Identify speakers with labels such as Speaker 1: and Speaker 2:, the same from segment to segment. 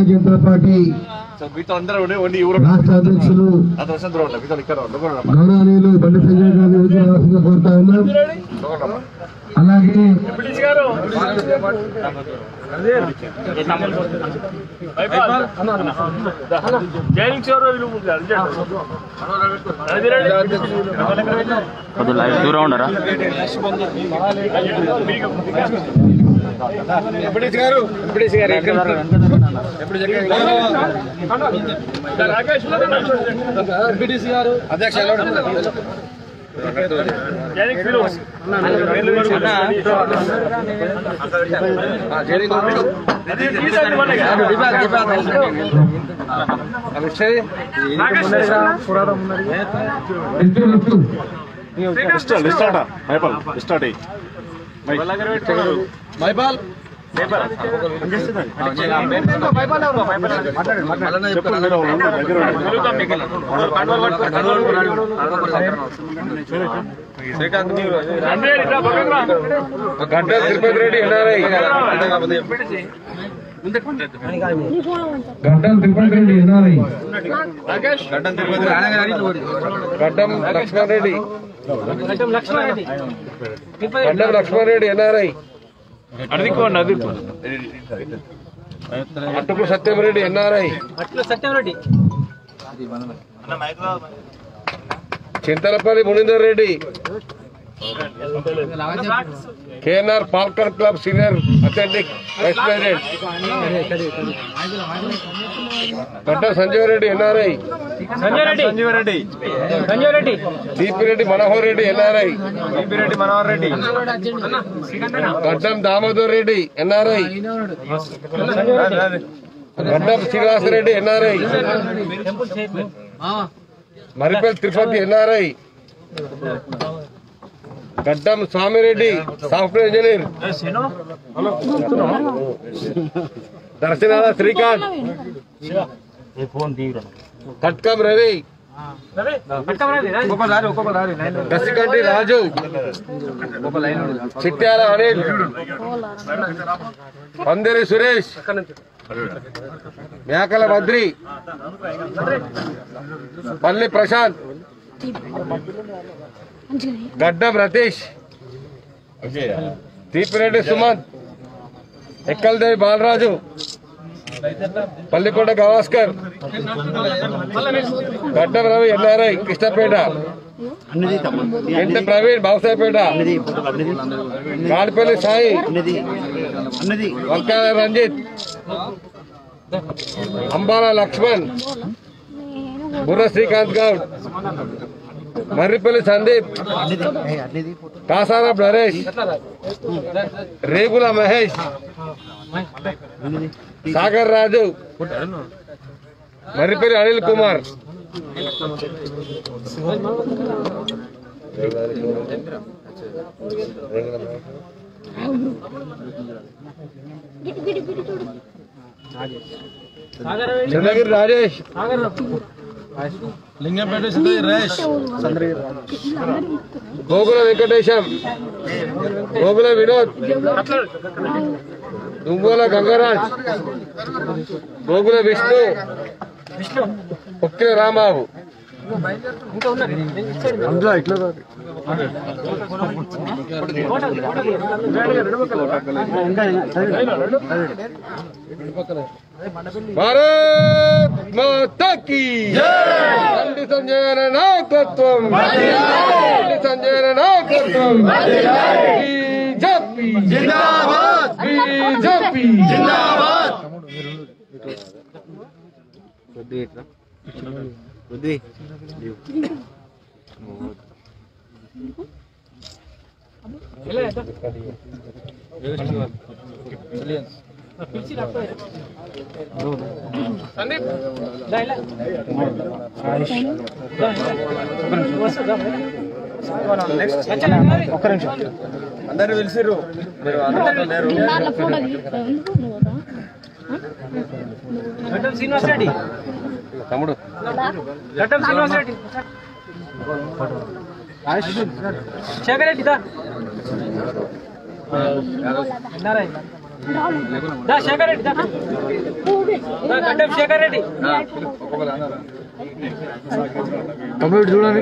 Speaker 1: Bharatiya Janata party రాష్ట్ర అధ్యక్షులు గౌరవనీయులు బండి సంజయ్ గారిని ఎదుర్కోవాల్సిందిగా కోరుతా ఉన్నాం. అలాగే
Speaker 2: దూరం ఉండరా
Speaker 3: అధ్యక్ష మైపాల్ గడ్డ తిరుపతి రెడ్డి ఎన్ఆర్ఐ
Speaker 1: గడ్డం తిరుపతి రెడ్డి ఎన్ఆర్ఐ
Speaker 3: గడ్డం లక్ష్మణ్ రెడ్డి గడ్డం లక్ష్మణ్ రెడ్డి ఎన్ఆర్ఐ అట్టుకు Satyamreddy NRI Chintalapalli Munender Reddy KNR Palkar club senior athletic vice president Gadda Sanjeev Reddy NRI Deepireddy Manohar Reddy NRI Gaddam Damodar Reddy NRI Gaddam Srinivasareddy NRI Maripalli Tirupati NRI Gaddam Swamireddy software engineer Darshanala Srikanth Katkam Ravi Dasakanti Raju Chityala Anil Pandiri Suresh మేకల బద్రి పల్లి ప్రశాంత్ గడ్డం రతీష్ తీపిరెడ్డి సుమంత్ ఎక్కల్దేవి బాలరాజు పల్లికొండ గవాస్కర్ గడ్డం రవి ఎన్ఆర్ఐ కృష్ణపేట ఎంట ప్రవీణ్ బాబుసాయిపేట కాడిపల్లి సాయి వంకాయ రంజిత్ అంబాల లక్ష్మణ్ బుర్ర శ్రీకాంత్ గౌడ్ మర్రిపల్లి సందీప్ కాసారపు నరేష్ రేగుల మహేష్ సాగర్ రాజు మర్రిపల్లి అనిల్ కుమార్ చంద్రగిరి రాజేష్ లింగంపేట సురేష్ గోగుల వెంకటేశం గోగుల వినోద్ దుంగోల గంగరాజ్ గోగుల విష్ణు ఉక్కిల రాంబాబు భారత్ మాతా కీ బండి సంజయ్ నాయకత్వం బండి సంజయ్ నాయకత్వం బీజేపీ జిందాబాద్ బీజేపీ జిందాబాద్ అందరూ పిలిచిర్రు శ్రీనివాస్ రెడ్డి తమ్ముడు శ్రీనివాస్ రెడ్డి శేఖర్ రెడ్డి
Speaker 2: శేఖర్ రెడ్డి గడ్డం శేఖర్ రెడ్డి
Speaker 1: చూడండి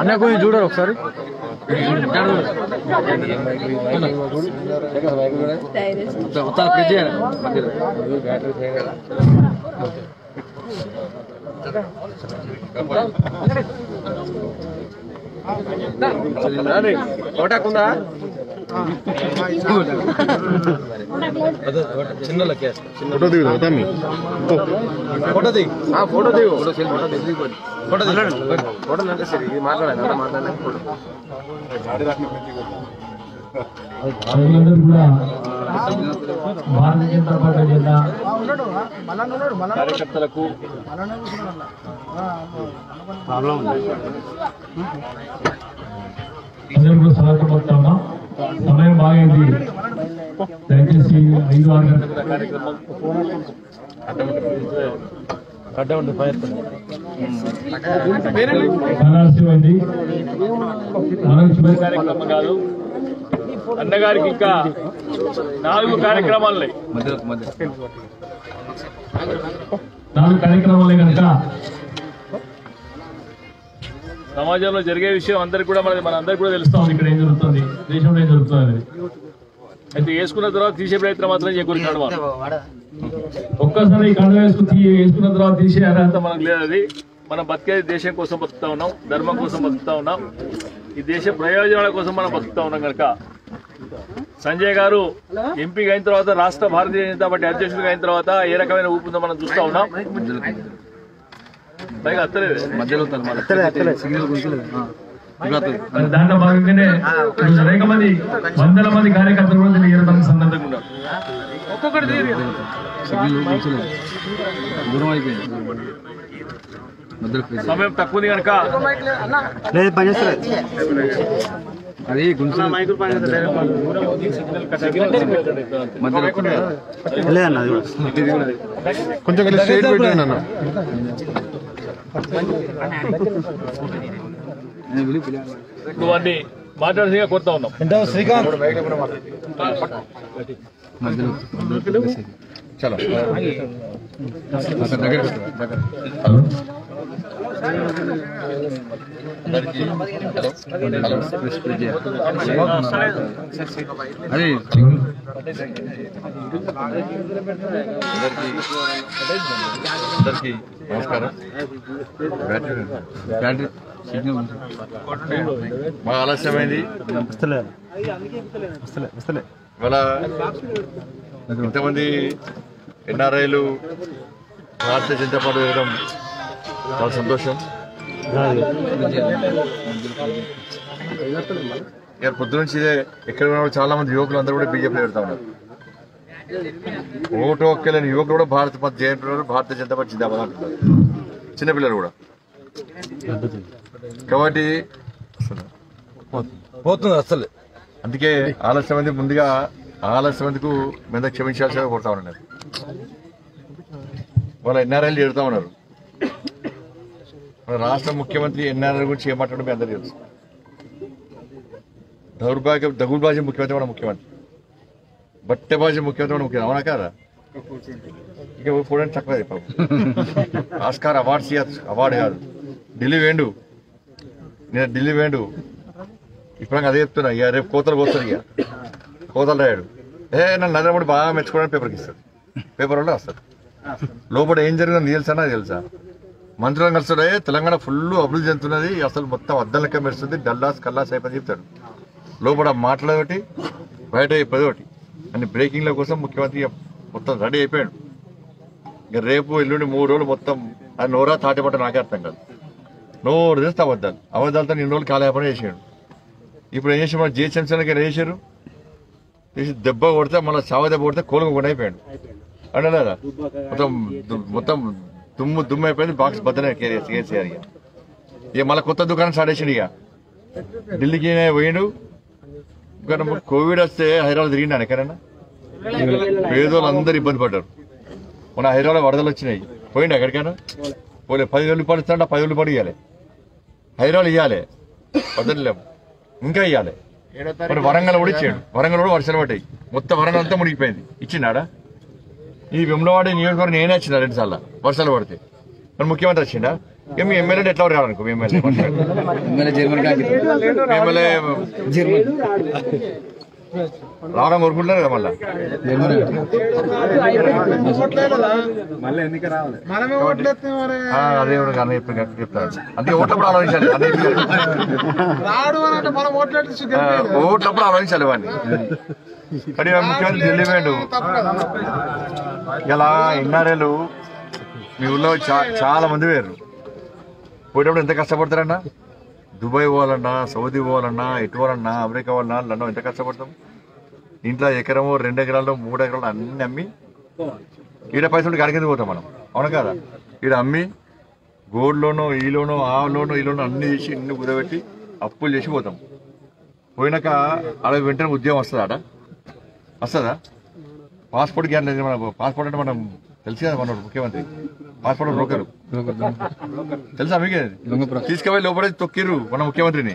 Speaker 1: అన్న కొంచెం చూడరు ఒకసారి కోటాకుందా చిన్న ఫోటో దిగు ఫోటో దిగు ఫోటో దిగు ఫోటో ఫోటో అంటే సరే ఇది మాట్లాడాలి
Speaker 4: ప్రజలందరూ కూడా భారతీయ జనతా పార్టీ జెండా
Speaker 3: కార్యకర్తలకు
Speaker 4: అందరూ కూడా స్వాగతం పలుకుతామా. సమయం బాగైంది, దయచేసి 5-6 గంటల
Speaker 3: కార్యక్రమం
Speaker 4: ఆలస్యమైంది.
Speaker 2: కార్యక్రమం కాదు అన్నగారికి ఇంకా 4 కార్యక్రమాలు
Speaker 4: 4 కార్యక్రమాలే కనుక
Speaker 2: సమాజంలో జరిగే విషయం అందరికి కూడా మన అందరికి కూడా తెలుస్తాం.
Speaker 4: ఇక్కడ ఏం జరుగుతుంది, దేశంలో ఏం జరుగుతుంది అనేది.
Speaker 2: అయితే వేసుకున్న తర్వాత తీసే ప్రయత్నం మాత్రం చేయకూడదు.
Speaker 4: ఒక్కసారి కండ వేసుకున్న తర్వాత తీసే అర్హత
Speaker 2: మనకు లేదు. అది మనం బతికేది దేశం కోసం బతుకుతా ఉన్నాం, ధర్మం కోసం బతుకుతా ఉన్నాం, ఈ దేశ ప్రయోజనాల కోసం మనం బతుకుతా ఉన్నాం. కనుక సంజయ్ గారు ఎంపీగా అయిన తర్వాత రాష్ట్ర భారతీయ జనతా పార్టీ అధ్యక్షుడిగా అయిన తర్వాత ఏ రకమైన ఊపుందో మనం చూస్తా ఉన్నాం. పైగా అత్తలేదు
Speaker 4: దాంట్లో భాగంగానే అనేక మంది 100ల మంది కార్యకర్తలు కూడా ఏర్పడిన సందర్భంగా ఉన్నారు.
Speaker 2: ఒక్కొక్కటి సమయం తక్కువ ఉంది కనుక
Speaker 1: అది కొంచెం స్ట్రైట్ పెట్టండి అన్న.
Speaker 2: వాడిని మాట్లాడాల్సిందిగా కోరుతా ఉన్నాం.
Speaker 1: చలో అది అందరికీ నమస్కారం. బాగా ఆలస్యమైంది. ఇవాళ ఇంతమంది ఎన్ఆర్ఐలు భారతీయ జనతా పార్టీ వెళ్ళడం చాలా సంతోషం. ఇక పొద్దు నుంచి ఇదే ఎక్కడ చాలా మంది యువకులు అందరూ కూడా బీజేపీ పెడతా ఉన్నారు. ఓటు ఒక్కలేని యువకులు కూడా భారతీయ జనతా పార్టీ జిందాబాద్ అంటున్నారు, చిన్నపిల్లలు కూడా. కాబట్టి పోతుంది అసలు. అందుకే ఆలస్యమంది ముందుగా ఆలస్యమందుకు మీద క్షమించాల్సిన కొడతా ఉన్నారు. వాళ్ళ ఎన్ఆర్ఐలు చేరుతా ఉన్నారు. మన రాష్ట్ర ముఖ్యమంత్రి ఎన్ఆర్ఐ గురించి ఏమాట్లాడడం మీ అందరికీ తెలుసు. దగుల్బాజీ ముఖ్యమంత్రి మన ముఖ్యమంత్రి, బట్టెబాజీ ముఖ్యమంత్రి మన ముఖ్యమంత్రి. అవునా కాదా? ఇక చూడండి చక్కగా చెప్పాము. ఆస్కార్ అవార్డు కాదు, ఢిల్లీ వేండు. నేను ఢిల్లీ వేండు ఇప్పుడు అదే చెప్తున్నా. ఇక రేపు కోతలు కోస్తారు. ఇక కోతలు రాయాడు నన్ను నరేంద్ర మోడీ బాగా మెచ్చుకోవడానికి పేపర్కి ఇస్తాడు. పేపర్ వల్ల వస్తాడు. లోపల ఏం జరిగిందో తెలుసా? నాకు తెలుసా? మంత్రులను కలుస్తాడే తెలంగాణ ఫుల్ అభివృద్ధి చెందుతున్నది, అసలు మొత్తం అద్దం లెక్క మెరుస్తుంది, డల్లాస్ కల్లాస్ అయిపోయి చెప్తాడు. లోపల మాట్లాడేటి బయట చెప్పేది ఒకటి అని. బ్రేకింగ్ల కోసం ముఖ్యమంత్రి మొత్తం రెడీ అయిపోయాడు. ఇక రేపు ఎల్లుండి 3 రోజులు మొత్తం అది నోరా తాటిపట్ట నాకే అర్థం కాదు. నోరు చేస్తే అబద్ధాలతో 2 రోజులు కాలయాపన చేసాడు. ఇప్పుడు ఏం చేసి మన జిహెచ్ఎంసీలకి వేసారు, చేసి దెబ్బ కొడితే మళ్ళీ చావ దెబ్బ కొడితే కోలుకోకుండా అయిపోయాడు. అంటే లేదా మొత్తం దుమ్ము అయిపోయింది. బాక్స్ బద్దనే కేసీఆర్. ఇక మళ్ళీ కొత్త దుకాణం స్టార్ట్ చేసిండు. ఇక ఢిల్లీకి పోయిండు. కోవిడ్ వస్తే హైదరాబాద్ తిరిగిండు ఎక్కడైనా? పేదోళ్ళు అందరూ ఇబ్బంది పడ్డారు. మన హైదరాబాద్ వరదలు వచ్చినాయి. పోయిండి ఎక్కడికైనా పోలే 10,000 రూపాయలు ఇస్తాడు 10,000 రూపాయలు ఇవ్వాలి హైదరాబాద్ ఇవ్వాలి వదలలేము ఇంకా ఇవ్వాలి మరి వరంగల్ కూడా ఇచ్చాడు వరంగల్ కూడా వర్షాలు పడ్డాయి మొత్తం వరంగల్ అంతా మునిగిపోయింది ఇచ్చినాడా ఈ వెమ్లవాడ నియోజకవర్గం నేనే వచ్చిన 2 సార్లు వర్షాలు పడితే మరి ముఖ్యమంత్రి వచ్చిండా ఇక మీ ఎమ్మెల్యే ఎట్లా రావాలనుకో మీ ఎమ్మెల్యే రావడం కోరుకుంటున్నారు కదా అదే చెప్తాను అందుకే ఓట్లప్పుడు ఆలోచించాలి ఓట్లప్పుడు ఆలోచించాలి వాడిని కానీ ముఖ్యమంత్రి ఢిల్లీ పోయిండు ఇలా ఎన్ఆర్ఏలు మీ ఊళ్ళో చాలా మంది వేరు పోయేటప్పుడు ఎంత కష్టపడతారన్నా దుబాయ్ పోవాలన్నా సౌదీ పోవాలన్నా ఎటు పోవాలన్నా అమెరికా పోవాలన్నా లండన్ ఎంత కష్టపడతాం ఇంట్లో ఎకరమో 2 ఎకరాలు 3 ఎకరాలు అన్ని అమ్మి ఈడ పైసలు గాడికి పోతాం మనం అవును కదా ఈడ అమ్మి గోల్డ్ లోను ఈ లోను ఆ లోను ఈ లోను అన్ని చేసి ఇన్ని కుదబెట్టి అప్పులు చేసి పోతాం పోయినాక అలా వెంటనే ఉద్యోగం వస్తుందా ఆడ వస్తుందా పాస్పోర్ట్ గ్యారెంటీ మన పాస్పోర్ట్ అంటే మనం తెలుసు కదా మనోడు ముఖ్యమంత్రి పాస్పోర్ట్ బ్రోకరు తెలుసా మీకే తీసుకుపోయి లోపడే తొక్కిరు మన ముఖ్యమంత్రిని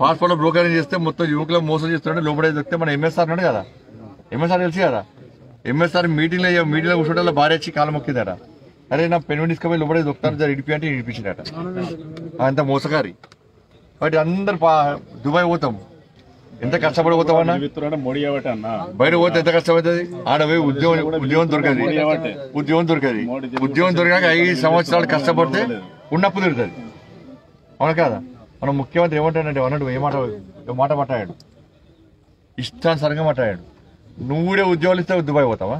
Speaker 1: పాస్పోర్ట్ బ్రోకర్ చేస్తే మొత్తం యువకులు మోసం చేస్తున్నాడు లోపడే తొక్కితే మన ఎంఎస్ఆర్ ఉన్నాడు కదా ఎంఎస్ఆర్ తెలుసు కదా ఎంఎస్ఆర్ మీటింగ్లో కూర్చోటంలో భార్య వచ్చి కాలం మొక్కిందట అరే నా పెన్ను తీసుకుపోయి లోపడే దొక్కుతారు ఇడిపి అంటే ఇడిపించిందట అంత మోసగారి కాబట్టి అందరు దుబాయ్ పోతాం ఎంత కష్టపడి పోతామన్నా బయట పోతే ఎంత కష్టమవుతుంది ఆడ పోయి ఉద్యోగం దొరకదు ఉద్యోగం దొరికాక 5 సంవత్సరాలు కష్టపడితే ఉన్నప్పు దొరుకుతుంది అవును కదా మనం ముఖ్యమంత్రి ఏమంటాడంటే అన్నట్టు ఏ మాట మాట్లాడాడు ఇష్టానుసారంగా మాట్లాడాడు నువ్వుడే ఉద్యోగాలు ఇస్తే దుబాయ్ పోతావా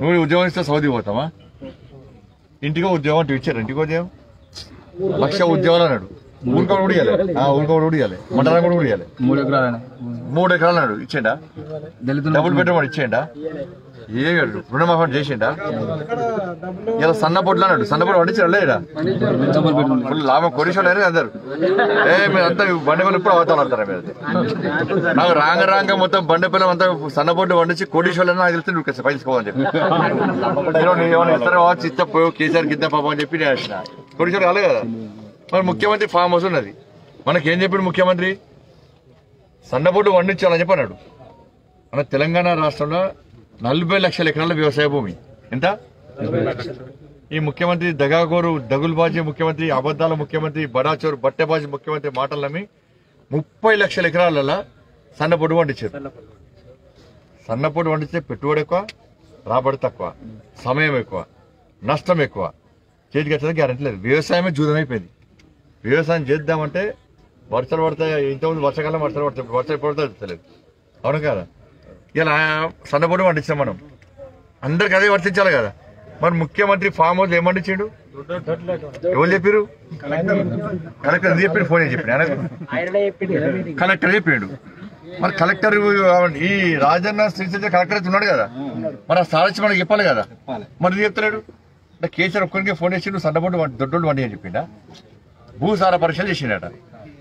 Speaker 1: నువ్వు ఉద్యోగం ఇస్తే సౌదీ పోతావా ఇంటికో ఉద్యోగం అంటే ఇచ్చారు ఇంటికో ఉద్యోగం 1,00,000 ఉద్యోగాలు అన్నాడు ఊరుకోడు కూడా ఇవ్వాలి మండలం కూడా ఇవ్వాలి 3 ఎకరాలు అన్నాడు ఇచ్చేయండా డబుల్ బెడ్రూమ్ ఇచ్చేయండా ఏ రుణమాఫీ చేసిండా ఇలా సన్నపోట్లు అన్నాడు సన్నపోటు వండించాడు లేదా ఫుల్ లాభం కొడిషోళ్ళు అందరు మీరు అంతా బండపిల్ల ఇప్పుడు అవతాలు ఆడతారా మీరు నాకు రాంగ మొత్తం బండపిల్ల అంతా సన్నపోట్లు వండించి కొడిషోళ్ళు నాకు తెలిసి నువ్వు పైకి తీసుకోవాలని చెప్పి ఇస్తారో చిత్తపో కేసీఆర్ కింద పాపం అని చెప్పి నేను వచ్చిన కొడిషోళ్ళు కాలే కదా మరి ముఖ్యమంత్రి ఫామ్ హౌస్ ఉన్నది మనకేం చెప్పాడు ముఖ్యమంత్రి సన్నబోట్లు వండించాలని చెప్పి అన్నాడు మన తెలంగాణ రాష్ట్రంలో 40 లక్షల ఎకరాల వ్యవసాయ భూమి ఎంత ఈ ముఖ్యమంత్రి దగాగోరు దగులుబాజీ ముఖ్యమంత్రి అబద్దాల ముఖ్యమంత్రి బడాచోరు బట్టెబాజీ ముఖ్యమంత్రి మాటలు నమ్మి 30 లక్షల ఎకరాలలో సన్నబొడ్డు వండించారు సన్నబొడ్డు వండిస్తే పెట్టుబడి ఎక్కువ రాబడి తక్కువ సమయం ఎక్కువ నష్టం ఎక్కువ చేతికి వచ్చేది గ్యారెంటీ లేదు వ్యవసాయమే జూదమైపోయింది వ్యవసాయం చేద్దామంటే వర్షాలు పడతాయి ఇంతకుముందు వర్షాకాలం వర్షాలు పడతాయి తెలియదు అవును కదా ఇలా సన్నబొడ్డు వండించాం మనం అందరికి అదే వర్తించాలి కదా మరి ముఖ్యమంత్రి ఫామ్ హౌస్ ఏం వండించాడు ఎవరు చెప్పారు కలెక్టర్ చెప్పాడు ఫోన్ చెప్పాడు కలెక్టర్ చెప్పాడు మరి కలెక్టర్ ఈ రాజన్న శ్రీశైలం కలెక్టర్ అయితే ఉన్నాడు కదా మరి ఆ సాధించి మనకి చెప్పాలి కదా మరి చెప్తలేడు అంటే కేసీఆర్ ఒక్కరికి ఫోన్ చేసి నువ్వు సన్నబొడ్డు దొడ్డోళ్ళు వండి అని చెప్పిండా భూసార పరీక్షలు చేసిండట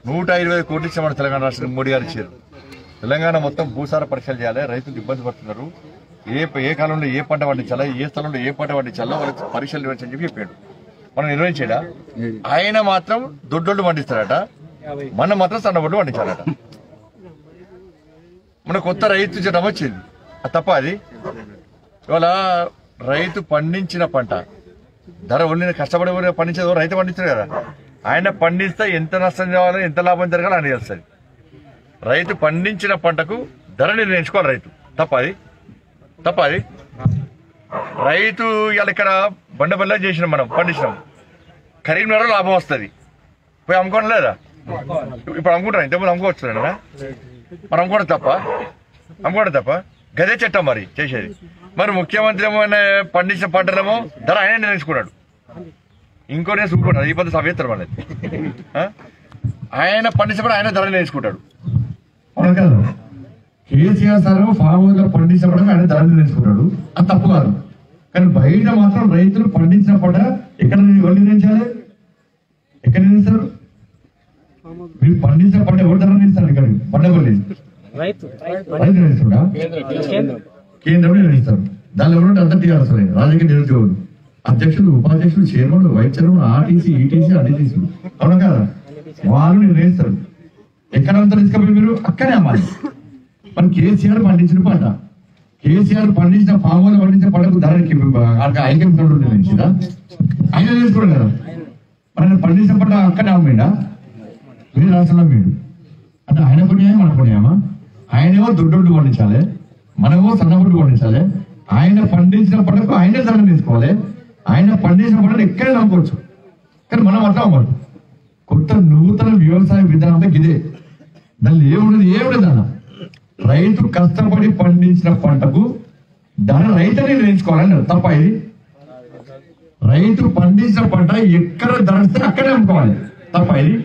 Speaker 1: 125 కోట్లు ఇచ్చామని తెలంగాణ రాష్ట్రం మోడీ గారు ఇచ్చారు తెలంగాణ మొత్తం భూసార పరీక్షలు చేయాలి రైతులు ఇబ్బంది పడుతున్నారు ఏ కాలంలో ఏ పంట పండించాలా ఏ స్థలంలో ఏ పంట పండించాలో వాళ్ళకి పరీక్షలు నిర్వహించని చెప్పి చెప్పాడు మనం నిర్వహించాడా ఆయన మాత్రం దొడ్డోళ్ళు పండిస్తారట మనం మాత్రం సన్నబొడ్డు పండించాలట మన కొత్త రైతు చట్టం వచ్చింది అది తప్ప అది ఇవాళ రైతు పండించిన పంట ధర ఒళ్ళిన కష్టపడి పండించేది రైతు పండిస్తారు కదా ఆయన పండిస్తే ఎంత నష్టం కావాలో ఎంత లాభం జరగాలో ఆయన తెలుస్తుంది రైతు పండించిన పంటకు ధర నిర్ణయించుకోవాలి రైతు తప్ప అది రైతు ఇవాళ ఇక్కడ బండబల్ల చేసినాం మనం పండించినాం కరీంనగర్ లాభం వస్తుంది పోయి అమ్ముకోవడం లేదా ఇప్పుడు అమ్ముకుంటారా ఇంతకుముందు అమ్ముకోవచ్చు మరి అమ్ముకోవడం తప్ప గదే చట్టం మరి చేసేది మరి ముఖ్యమంత్రి ఏమైనా పండించిన పంటలేమో ధర ఆయన నిర్ణయించుకున్నాడు ఇంకో నేను చూసుకుంటాడు ఈ పద్ధతి సభ్యత్వం అనేది ఆయన పండించినప్పుడు ఆయన ధర నిర్ణయించుకుంటాడు అవును కదా కేసీఆర్ సార్ ఫామ్ హౌస్ లో పండించినప్పుడు ఆయన ధర నిర్ణయించుకుంటాడు అది తప్పు కాదు కానీ బయట మాత్రం రైతులు పండించిన పంట ఎక్కడ నిర్ణయించాలి ఎక్కడ నిర్ణయిస్తారు మీరు పండించిన పంట ఎవరు ధర నిర్ణయిస్తారు ఇక్కడ పంట రైతు నిర్ణయిస్తాడా కేంద్రం నిర్ణయిస్తారు
Speaker 5: దానిలో ఎవరు అంతా టీఆర్ఎస్ రాజకీయ నిరుద్యోగులు, అధ్యక్షులు, ఉపాధ్యక్షులు, చైర్మన్లు, వైస్ చైర్మన్, ఆర్టీసీ, ఈటీసీ, అడిటీసీ, అవునా కదా? వాళ్ళు నిర్ణయిస్తారు. ఎక్కడ అంతా తీసుకపోయి మీరు అక్కడే అమ్మాలి. మరి కేసీఆర్ పండించిన పంట, కేసీఆర్ పండించిన పాములు పండించిన పంటకు ధరకి ఐక్యం నిర్ణయించిందా? ఆయన చేసుకోండి కదా. మరి పండించిన పంట అక్కడే అమ్మిండా? మీరు రాష్ట్రంలో మీరు అంటే ఆయన పుణ్యమా మన పుణ్యమా? ఆయనేమో దొడ్డు పండించాలి, మనమో సన్నబొడ్డు పండించాలి. ఆయన పండించిన పంటకు ఆయనే ధర తీసుకోవాలి. ఆయన పండించిన పంటను ఎక్కడే నమ్ముకోవచ్చు. కానీ మనం అట్లా అవ్వదు. కొత్త నూతన వ్యవసాయ విధానం ఇదే. దాన్ని ఏముండదు అన్న. రైతు కష్టపడి పండించిన పంటకు ధర రైతునే నిర్ణయించుకోవాలని తప్ప ఇది. రైతు పండించిన పంట ఎక్కడ ధర ఇస్తే అక్కడే అమ్ముకోవాలి తప్ప ఇది.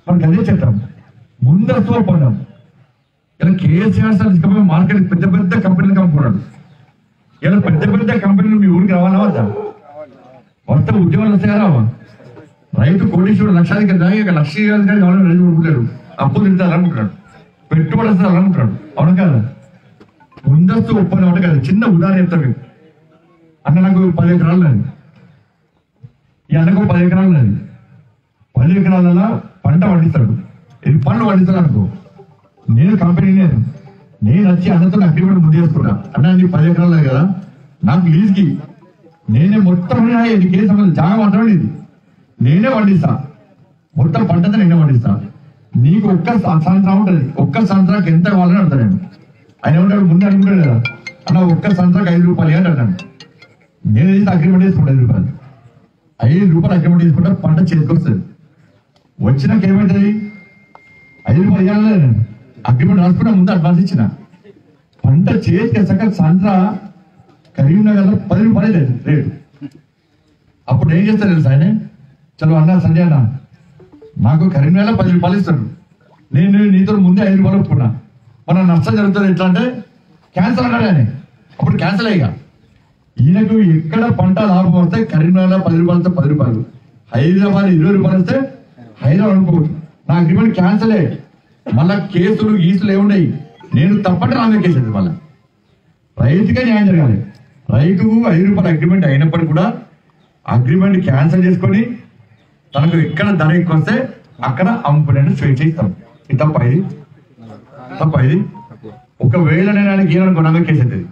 Speaker 5: మనకు అదే చట్టం, ముందస్తు ఒప్పందం. ఇలా కేసీఆర్ సార్ తీసుకుపోయి మార్కెట్ పెద్ద పెద్ద కంపెనీలకు అమ్ముకున్నాడు. ఇలా పెద్ద పెద్ద కంపెనీలు మీ ఊరికి రావాలా వద్దా? వస్తే ఉద్యోగాలు వస్తాయా రావా? రైతు కోటీశ్వరుడు లక్షాధికారి దాకా లక్షాధికారి కావాలని రైతు కొడుకుంటాడు, అప్పులు తింటారు అనుకుంటాడు, పెట్టుబడి వస్తారు అనుకుంటాడు. అవును కదా? ముందస్తు ఒప్పందం అంటే కదా. చిన్న ఉదాహరణ చెప్తాను. అన్న నాకు 10 ఎకరాలు నాది, ఈ అన్నకు 10 ఎకరాలు నాది. 10 ఎకరాలలో పంట పండిస్తాడు, ఇది పండ్లు పండిస్తాడు అనుకో. నేను కంపెనీ నేను వచ్చి అన్నతో అగ్రిమెంట్ ముందు చేసుకున్నా. అన్న నీకు 10 ఎకరాలు నాది కదా, నాకు లీజ్కి నేనే మొత్తం ఏ సంబంధం జాగా మాత్రమే ఇది నేనే పండిస్తా, మొత్తం పంటతో నేనే పండిస్తా. నీకు ఒక్క సంవత్సరం ఉంటుంది, ఒక్క సంవత్సరానికి ఎంత కావాలని అడతాను నేను. ఆయన ఏమంటాడు ముందు అనుకుంటాడు కదా, అన్న ఒక్క సంవత్సరానికి 5 రూపాయలు అని అంటాను. నేను వేసి అగ్రిమెంట్ చేసుకుంటా 5 రూపాయలు, 5 రూపాయలు అగ్రిమెంట్ చేసుకుంటా. పంట చేతికి వస్తుంది. వచ్చినాక ఏమవుతుంది? 5 రూపాయలు ఇవ్వాలి. నేను అగ్రిమెంట్ రాసుకున్నా, ముందు అడ్వాన్స్ ఇచ్చిన. పంట చేతికి వచ్చాక సంత్ర కరీంనగర్లో 10 రూపాయలు రేటు. అప్పుడు ఏం చేస్తారు తెలుసా ఆయన? చలో అన్న సంజయ్ అన్న నాకు కరీంనగర్లో 10 రూపాయలు ఇస్తాడు, నేను నీతో ముందే 5 రూపాయలు ఒప్పుకున్నా. మన నష్టం జరుగుతుంది. ఎట్లా అంటే క్యాన్సల్ అన్నాడు ఆయన. అప్పుడు క్యాన్సల్ అయ్యా. ఈయనకు ఎక్కడ పంట లాభం వస్తే కరీంనగర్లో 10 రూపాయలతో 10 రూపాయలు, హైదరాబాద్ 20 రూపాయలు వస్తే హైదరాబాద్ అనుకోవచ్చు. నా అగ్రిమెంట్ క్యాన్సల్ అయ్యి మళ్ళా కేసులు గీసులు ఏమున్నాయి. నేను తప్పంటే నా మీద కేసు. మళ్ళీ రైతుకే న్యాయం జరగాలి. రైతుకు 5 రూపాయల అగ్రిమెంట్ అయినప్పటికీ కూడా అగ్రిమెంట్ క్యాన్సిల్ చేసుకొని తనకు ఎక్కడ ధర ఎక్కువ వస్తే అక్కడ అమ్ముకునే స్వేచ్ఛ ఇస్తాం. ఇది తప్ప ఇది తప్ప ఇది. ఒకవేళ నేను ఆయనకి ఏమనుకో నా మీద కేసు అవుతుంది.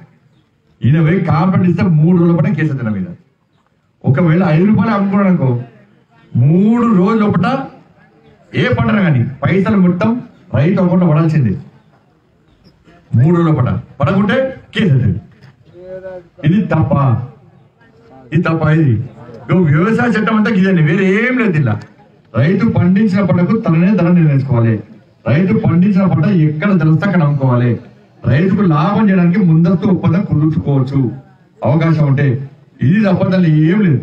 Speaker 5: ఈయన పోయి కాంప్లైంట్ ఇస్తే 3 రోజుల పాటు కేసు అవుతుంది నా మీద. ఒకవేళ 5 రూపాయలు అమ్ముకున్నాడు అనుకో, 3 రోజుల లోపల ఏ పంటన కానీ పైసలు మొత్తం రైతు అకౌంట్లో పడాల్సింది. 3 రోజుల పాట పడకుంటే కేసు అవుతుంది. ఇది తప్ప, ఇది తప్ప. ఇది వ్యవసాయ చట్టం అంతా ఇదండి, వేరే ఏం లేదు. ఇలా రైతు పండించిన పంటకు తననే ధర నిర్ణయించుకోవాలి. రైతు పండించిన పంట ఎక్కడ తెలిస్తే అక్కడ అమ్ముకోవాలి. రైతుకు లాభం చేయడానికి ముందస్తు ఒప్పందం కుదుర్చుకోవచ్చు అవకాశం ఉంటే. ఇది తప్ప దాన్ని ఏం లేదు.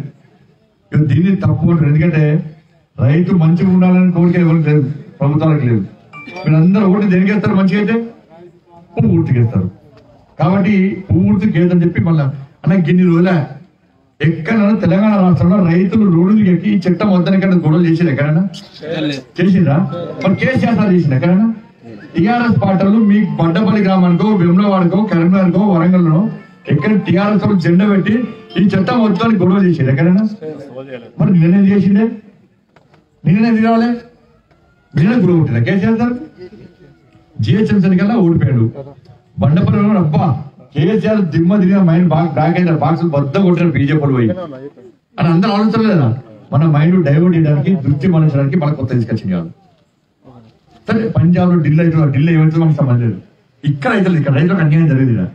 Speaker 5: దీన్ని తప్పు. ఎందుకంటే రైతు మంచిగా ఉండాలని కోరిక ఎవరికి లేదు, ప్రభుత్వాలకు లేదు. మీరందరూ ఓటు దేనికేస్తారు? మంచిగా అయితే పూర్తికేస్తారు. కాబట్టి పూర్తికేదని చెప్పి మళ్ళా అన్న గిన్ని రోజులే ఎక్కడైనా తెలంగాణ రాష్ట్రంలో రైతులు రోడ్డుకి ఎక్కి ఈ చట్టం వద్దని ఎక్కడ గొడవలు చేసింది? ఎక్కడైనా చేసిందా? మరి కేసీఆర్ సార్ చేసింది ఎక్కడైనా? టీఆర్ఎస్ పార్టీలు మీ బడ్డపల్లి గ్రామానికో, వెమ్లవాడికో, కరీంనగర్కో, వరంగల్లో ఎక్కడ టీఆర్ఎస్ జెండా పెట్టి ఈ చట్టం వద్దని గొడవ చేసింది ఎక్కడైనా? మరి నేనేం చేసిండే? నేనేది రావాలి? నేనే గొడవ కొట్టినా కేసీఆర్ సార్. జిహెచ్ఎంసీ కల్లా ఓడిపోయాడు. బండపల్లి అబ్బా కేసీఆర్ దిమ్మ తిరిగిన మైండ్ బ్యాక్ అయిన బాక్స్ బద్ద కొట్టారు బీజేపీ పోయి అని అందరూ ఆలోచన లేదా? మన మైండ్ డైవర్ట్ చేయడానికి, దృష్టి మలచడానికి మనకు కొత్త తీసుకొచ్చింది కాదు. సరే పంజాబ్ లో ఢిల్లీ అవుతుందో, ఢిల్లీ ఏమవుతుందో మనకు సంబంధం లేదు. ఇక్కడ అయితే ఇక్కడ రైతులకు అన్యాయం జరిగింది.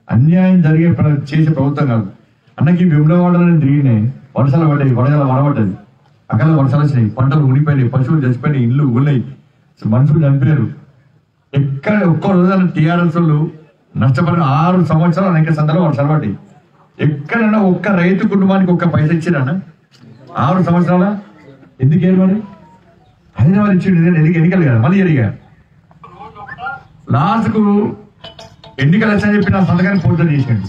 Speaker 5: అన్యాయం జరిగే చేసే ప్రభుత్వం కాదు. అన్నకి విమలవాడలని తిరిగినాయి, వర్షాలు పడ్డాయి, వడగల వడబడ్డది, అక్కడ వర్షాలు వచ్చినాయి, పంటలు ఉడిపోయినాయి, పశువులు చచ్చిపోయినాయి, ఇల్లు ఊళ్ళాయి, మనుషులు చనిపోయారు. ఎక్కడ ఒక్క రోజు టీఆర్ఎస్ వాళ్ళు నష్టపడిన 6 సంవత్సరాలు అనేక సందర్భాలు వర్షాలు పడ్డాయి. ఎక్కడైనా ఒక్క రైతు కుటుంబానికి ఒక్క పైసా ఇచ్చిరన్నా 6 సంవత్సరాల? ఎందుకు ఏరు? మరి హైదరాబాద్ ఇచ్చిండు ఎన్నికలు కదా, మళ్ళీ జరిగా లాస్ట్ కు ఎన్నికలు వచ్చాయని చెప్పి నా సంతకాన్ని పోర్చర్ చేసాడు.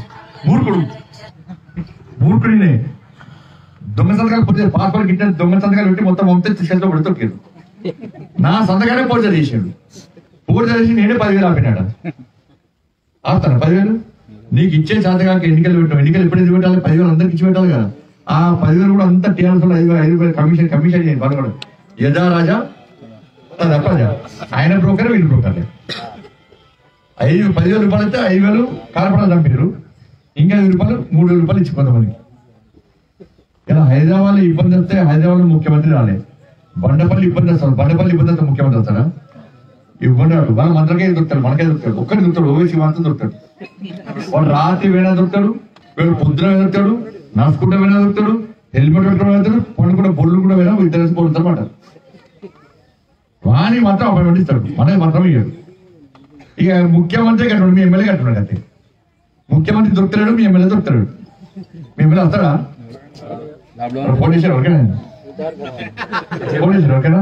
Speaker 5: మూర్ఖుడినే దొంగ సంతకాలు పోతే పాస్పోర్ట్ గిట్ట దొంగ సంతకాలు పెట్టి మొత్తం పంపితే చేతిలో పడుతుంది. నా సంతకాన్ని పోర్చర్ చేసాడు. పోర్చర్ చేసి నేనే 10,000 ఆపినాడు. ఆపుతాను 10,000 నీకు ఇచ్చే చేతగాక ఎన్నికలు పెట్టావు. ఎన్నికలు ఎప్పుడైతే పెట్టాలి? 10,000 అందరికి ఇచ్చి పెట్టాలి కదా. ఆ 10,000 కూడా అంతా టీఆర్ఎస్ 5,000 కమిషన్ చేయండి. వాళ్ళు కూడా యజా రాజా తప్పజా, ఆయన బ్రోకర్ వీళ్ళు బ్రోకర్లే. 10,000 రూపాయలు అయితే 5,000 కార్పొరేట్ చంపారు, ఇంకా 5 రూపాయలు 3,000 రూపాయలు ఇచ్చి కొంతమందికి. ఇలా హైదరాబాద్ ఇబ్బంది వస్తే హైదరాబాద్ లో ముఖ్యమంత్రి రాలే, బండపల్లి ఇబ్బంది వస్తారు, బండపల్లి ఇబ్బంది వస్తే ముఖ్యమంత్రి వస్తారా? ఇబ్బంది రాడు. వాళ్ళ మంత్రకే దొరుకుతాడు, మనకే దొరుకుతాడు, ఒక్కరికి దొరుకుతాడు, ఓవేసి మాత్రం దొరుకుతాడు. వాడు రాత్రి వేణా దొరుకుతాడు, వీడు పొద్దున దొరుకుతాడు, నడుచుకుంటే వేణా దొరుకుతాడు, హెల్మెట్ పెట్టుకుని వెళ్తాడు, పండుకుంటే బొల్లు కూడా వేణా ఇద్దరు పోతారు అన్నమాట. వాణి మాత్రం అప్పుడు పండిస్తాడు, మనకి మాత్రం ఇయ్యాడు. ఇక ముఖ్యమంత్రి కట్టున్నాడు, మీ ఎమ్మెల్యే కట్టున్నాడు అంతే. ముఖ్యమంత్రి దొరుకుతాడు, మీ ఎమ్మెల్యే దొరుకుతాడు. మీ ఎమ్మెల్యే వస్తాడా? ఫోన్ చేశారు ఓకేనా? ఫోన్ చేశారు ఓకేనా?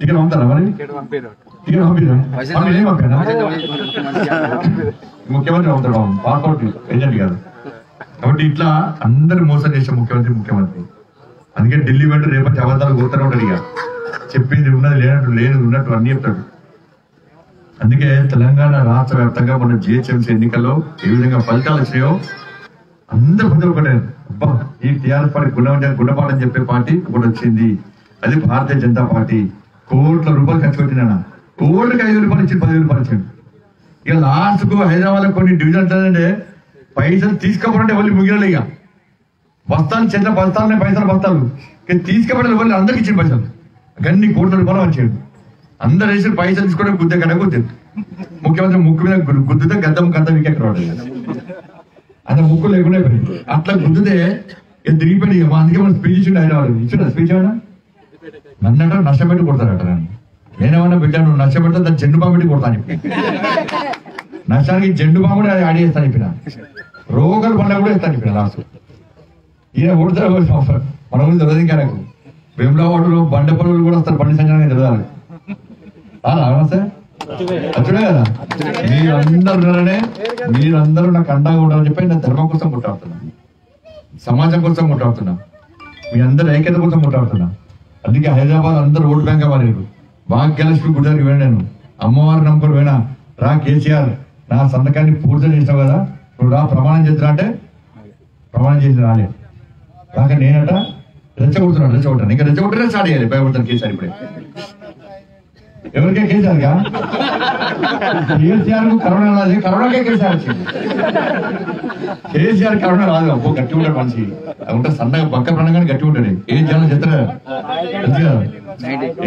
Speaker 5: ఇక్కడ పంపుతారా మరి? ఇక్కడ పంపిరా? ఏం పంపారా? ముఖ్యమంత్రి పంపుతాడు, పాస్పోర్ట్ ఏజెంట్ కాదు. కాబట్టి ఇట్లా అందరు మోసం చేసే ముఖ్యమంత్రి. అందుకే ఢిల్లీ వెంట రేపటి అబద్ధాలు పోతానే ఉంటాడు. ఇక చెప్పింది ఉన్నది లేనట్టు, లేదు ఉన్నట్టు అన్ని చెప్తాడు. అందుకే తెలంగాణ రాష్ట్ర వ్యాప్తంగా మన జిహెచ్ఎంసీ ఎన్నికల్లో ఏ విధంగా ఫలితాలు వచ్చాయో అందరూ ప్రతి ఒక్కటే, అబ్బా ఈ టీఆర్ఎస్ పార్టీ గుణపాఠం చెప్పే పార్టీ ఒకటి వచ్చింది, అది భారతీయ జనతా పార్టీ. కోట్ల రూపాయలు ఖర్చు పెట్టినా, కోట్లకి 5,000 రూపాయలు ఇచ్చి 10,000 రూపాయలు ఇచ్చింది. ఇక లాస్ట్ కు హైదరాబాద్ లో కొన్ని డివిజన్స్ అంటే పైసలు తీసుకోవాలంటే వాళ్ళు ముగిరలే. ఇక బస్తాలు చిన్న బస్తాలనే పైసలు తీసుకపోవడం వాళ్ళు అందరికి ఇచ్చిన పైసలు గన్ని కోట్ల రూపాయలు వచ్చాడు. అందరు వేసిన పైసలు తీసుకోవడం గుద్దే కన్నా గుద్దేది. ముఖ్యమంత్రి ముక్కు మీద గుద్దుతే గద్దం వీకెక్కడ అంత ముక్కు లేకుండా అట్లా గుద్దుతే తిరిగిపోయి. అందుకే మనం స్పీచ్ ఇచ్చిండు హైదరాబాద్. ఇచ్చిన స్పీచ్ ఏమైనా నన్నంటారు నష్టపెట్టి కొడతారట. నేనేమన్నా పెట్టాను, నువ్వు నష్టపెడితే దాన్ని జెండు బాంబు పెట్టి కొడతాను. నష్టానికి జెండు బాంబు కూడా యాడ్ చేస్తాను చెప్పిన, రోగాలు పండుగ కూడా ఇస్తాను చెప్పిన. లాస్ట్ ఈయన కొడతారు మన ఊరి తెలియదు. ఇంకా నాకు వేములవాడలో బండ పనులు కూడా వస్తారు, బండి సంఘానికి తెలియాలి. సార్ అచ్చుడే కదా. మీరందరూ నాకు అండగా ఉండాలని చెప్పి నేను ధర్మం కోసం కొట్టాడుతున్నా, సమాజం కోసం కొట్టాడుతున్నా, మీ అందరు ఐక్యత కోసం కొట్టాడుతున్నా. అందుకే హైదరాబాద్ అందరూ ఓటు బ్యాంక్ మారారు. భాగ్యలక్ష్మి గుడి దగ్గరికి వెళ్ళాను, అమ్మవారి నమ్మకం పోయినా, రా కేసీఆర్ నా సంతకాన్ని పూర్తి చేసినావు కదా, నువ్వు రా ప్రమాణం చేస్తున్నా అంటే ప్రమాణం చేసి రాలే. కాక నేనట రెచ్చగొడుతున్నాను. ఇంకా రెచ్చగొట్టనే స్టార్ట్ చేయాలి. భయపడతాను కేసీఆర్. ఇప్పుడే ఎవరికే కేసీఆర్ గా? కేసీఆర్ కు కరోనా రాదు, కరోనాకే కేసీఆర్ వచ్చింది. కేసీఆర్ కరోనా రాదు, అబ్బో గట్టి ఉంటాడు మనిషి. ఉంటే సన్నగా పక్క ప్రాణంగానే గట్టి ఉంటాడు. ఏం చేయాలని చెప్తారు కదా,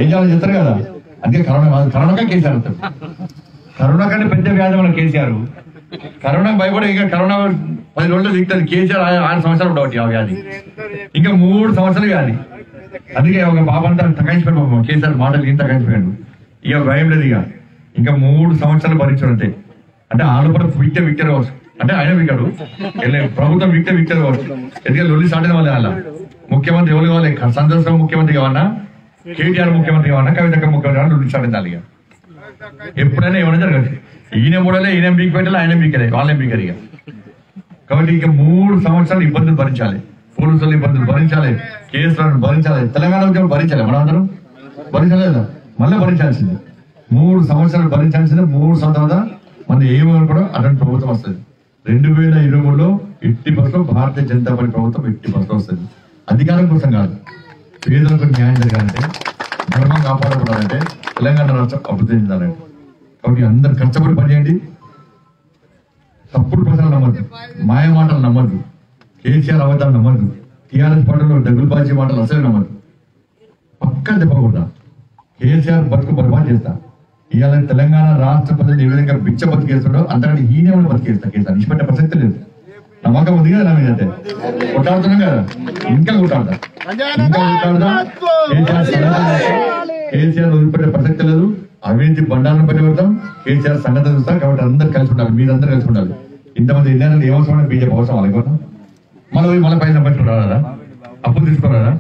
Speaker 5: ఏం చేయాలని చెప్తారు కదా. అందుకే కరోనా రాదు, కరోనాకే కేసీఆర్ వస్తాడు. కరోనా కంటే పెద్ద వ్యాధి మన కేసీఆర్. కరోనా భయపడే ఇంకా కరోనా 10 రోజులు దిగుతుంది. కేసీఆర్ 6 సంవత్సరాలు ఉండవచ్చు ఆ వ్యాధి, ఇంకా 3 సంవత్సరాలు వ్యాధి. అందుకే ఒక బాబంతా తగ్గించిపోయాడు కేసీఆర్, మాటలు ఇంత తగ్గించిపోయాడు. ఇక భయం లేదు. ఇక ఇంకా 3 సంవత్సరాలు భరించాడు అంతే. అంటే ఆలోపల విక్టర్ కావచ్చు, అంటే ఆయన విక్కాడు, ప్రభుత్వం విక్టర్ కావచ్చు. ఎందుకంటే లొల్లి స్టార్ట్ అయిన వాళ్ళే. అలా ముఖ్యమంత్రి ఎవరు కావాలి? సంతోషం ముఖ్యమంత్రి కావాలన్నా, కేటీఆర్ ముఖ్యమంత్రి కావాలన్నా, కవితక్క ముఖ్యమంత్రి కావాలన్నా లొల్లి స్టార్ట్ అయింది. ఇక ఎప్పుడైనా ఏమైనా జరగదు. ఈయన మూడలే, ఈయన బీక్ పెట్టాలి, ఆయన బీకలే, వాళ్ళే బీకరు. ఇక కాబట్టి ఇక 3 సంవత్సరాలు ఇబ్బందులు భరించాలి, పోలీసులు ఇబ్బందులు భరించాలి, కేసులను భరించాలి, తెలంగాణ ఉద్యమం భరించాలి. మనం అందరం భరించలేదు, మళ్ళీ భరించాల్సింది. 3 సంవత్సరాలు భరించాల్సిందే. 3 సంవత్సరాల మన ఏమని కూడా అటువంటి ప్రభుత్వం వస్తుంది. 2023లో 80% భారతీయ జనతా పార్టీ ప్రభుత్వం 80% వస్తుంది. అధికారం కోసం కాదు, పేదలకు న్యాయం జరగాలంటే, ధర్మం కాపాడకూడాలంటే, తెలంగాణ రాష్ట్రం అభివృద్ధి చెందాలంటే. కాబట్టి అందరు కష్టపడి పనిచేయండి. తప్పుడు ప్రజలు నమ్మద్దు, మాయ మాటలు నమ్మద్దు, కేసీఆర్ అబద్ధాలు నమ్మద్దు, టీఆర్ఎస్ పార్టీలో దగ్గులబాజీ మాటలు అసలు నమ్మద్దు. పక్కన చెప్పకూడదా కేసీఆర్ బతుకు బర్బాద్ చేస్తా. ఇవాళ తెలంగాణ రాష్ట్ర ప్రజలు ఏ విధంగా బిచ్చ బతికేస్తాడో అంతకంటే ఈయన బతికేస్తా. కేసీఆర్ ఇష్టపడే ప్రసక్తి లేదు. నమ్మకం ఉంది కదా నా మీద, అంటే కొట్టాడుతున్నాం కదా, ఇంకా కొట్టాడతా. కేసీఆర్ వదిలిపెట్టే ప్రసక్తి లేదు. అవినీతి బండాలను పెట్టుకుంటాం, కేసీఆర్ సంగతి చూస్తాం. కాబట్టి అందరు కలిసి ఉండాలి, మీరందరూ కలిసి ఉండాలి. ఇంతమంది ఎన్నైనా ఏమవసరమైన బీజేపీ అవసరం అలాగే మళ్ళీ పైన పెట్టుకున్నారా, అప్పులు తీసుకున్నారా?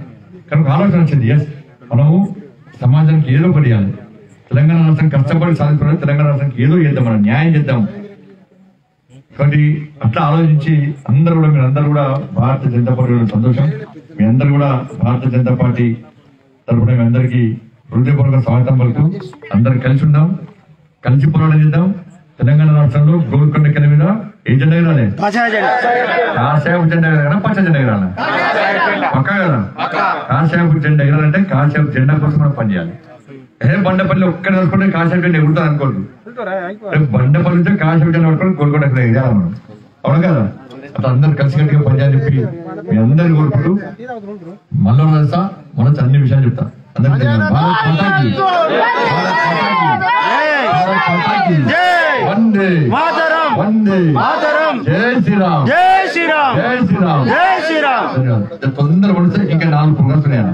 Speaker 5: కనుక ఆలోచన వచ్చింది, ఎస్ మనము సమాజానికి ఏదో ఒకటి చేయాలి. తెలంగాణ రాష్ట్రం కష్టపడి సాధించుకోవాలి, తెలంగాణ రాష్ట్రానికి ఏదో చేద్దాం, మనం న్యాయం చేద్దాం. కాబట్టి అట్లా ఆలోచించి అందరూ కూడా, మీరందరూ కూడా భారతీయ జనతా పార్టీ సంతోషం. మీ అందరూ కూడా భారతీయ జనతా పార్టీ తరఫున మీ అందరికీ హృదయపూర్వక స్వాగతం పలుకు. అందరు కలిసి ఉందాం, కలిసి పోరాటం చేద్దాం. తెలంగాణ రాష్ట్రంలో గోల్కొండ కింద మీద ఏ జెండా ఎగరాలి? కాషాయపు జెండా ఎగరాలా, పచ్చ జెండా ఎగరాలా? పక్కా కదా. కాషాయపు జెండా ఎగరాలంటే కాషాయపు జెండా కోసం మనం పనిచేయాలి. బండపల్లి ఒక్కడ అనుకుంటే కాషాయపు జెండా ఎగురుతాను అనుకోదు. బండపల్లి నుంచి కాషాయపు జెండా పట్టుకొని గోల్కొండ ఎగరాలి మనం. అవును కదా. అట్లా అందరు కలిసి గట్టిగా పనిచేయాలని చెప్పి మీ అందరిని కోరుకుంటూ మళ్ళీ తెలుసా మనం అన్ని విషయాలు చెప్తా. అందరికీ వందే వందే జై శ్రీరామ్ జై శ్రీరామ్ జై శ్రీరామ్ జై శ్రీరామ్. తొందర పడితే ఇంకా 4 ప్రోగ్రామ్స్ ఉన్నాయన్న.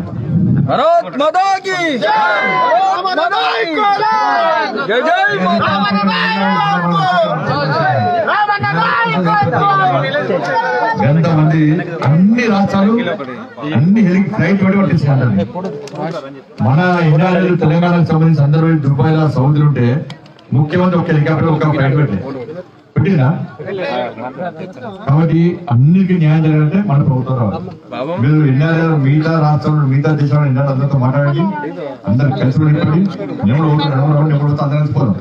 Speaker 5: ఎంతమంది అన్ని రాష్ట్రాలు అన్ని ఫ్లైట్ పడి పట్టించుకుంటారు. మన ఇండియాలో తెలంగాణకు సంబంధించి అందరూ దుబాయ్ లో సౌదీలు ఉంటే ముఖ్యమంత్రి ఒక హెలికాప్టర్ ఒక ఫ్లైట్ పెట్టిందా? కాబట్టి అన్నిటికీ న్యాయం జరగాలంటే మన ప్రభుత్వం రావాలి. మీరు ఇండియాలో మిగతా రాష్ట్రాలు మిగతా దేశాలు ఇండియా అందరితో మాట్లాడి అందరు కలిసి అందరూ కలిసిపోదాం.